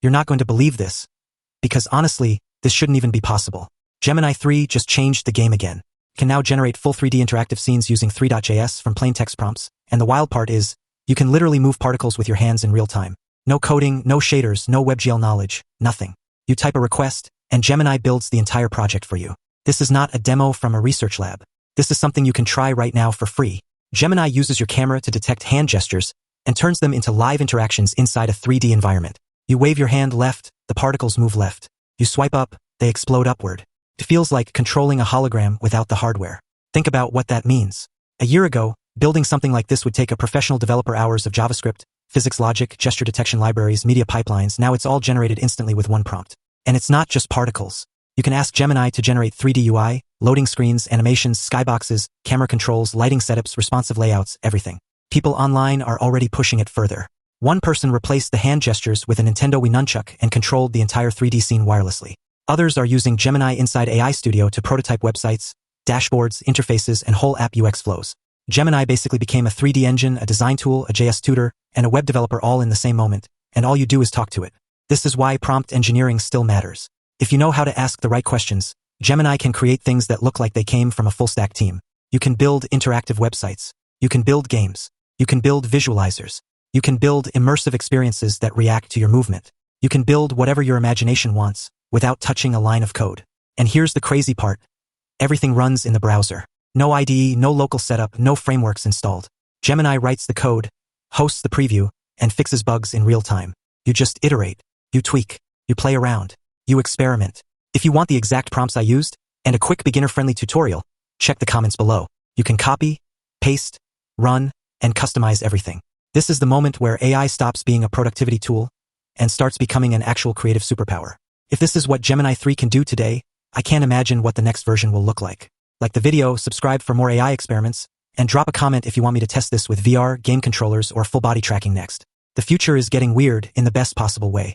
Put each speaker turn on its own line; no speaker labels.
You're not going to believe this, because honestly, this shouldn't even be possible. Gemini 3 just changed the game again. You can now generate full 3D interactive scenes using Three.js from plain text prompts, and the wild part is, you can literally move particles with your hands in real time. No coding, no shaders, no WebGL knowledge, nothing. You type a request, and Gemini builds the entire project for you. This is not a demo from a research lab. This is something you can try right now for free. Gemini uses your camera to detect hand gestures and turns them into live interactions inside a 3D environment. You wave your hand left, the particles move left. You swipe up, they explode upward. It feels like controlling a hologram without the hardware. Think about what that means. A year ago, building something like this would take a professional developer hours of JavaScript, physics logic, gesture detection libraries, media pipelines. Now it's all generated instantly with one prompt. And it's not just particles. You can ask Gemini to generate 3D UI, loading screens, animations, skyboxes, camera controls, lighting setups, responsive layouts, everything. People online are already pushing it further. One person replaced the hand gestures with a Nintendo Wii nunchuck and controlled the entire 3D scene wirelessly. Others are using Gemini inside AI Studio to prototype websites, dashboards, interfaces, and whole app UX flows. Gemini basically became a 3D engine, a design tool, a JS tutor, and a web developer all in the same moment, and all you do is talk to it. This is why prompt engineering still matters. If you know how to ask the right questions, Gemini can create things that look like they came from a full-stack team. You can build interactive websites. You can build games. You can build visualizers. You can build immersive experiences that react to your movement. You can build whatever your imagination wants without touching a line of code. And here's the crazy part. Everything runs in the browser. No IDE, no local setup, no frameworks installed. Gemini writes the code, hosts the preview, and fixes bugs in real time. You just iterate. You tweak. You play around. You experiment. If you want the exact prompts I used, and a quick beginner-friendly tutorial, check the comments below. You can copy, paste, run, and customize everything. This is the moment where AI stops being a productivity tool and starts becoming an actual creative superpower. If this is what Gemini 3 can do today, I can't imagine what the next version will look like. Like the video, subscribe for more AI experiments, and drop a comment if you want me to test this with VR, game controllers, or full body tracking next. The future is getting weird in the best possible way.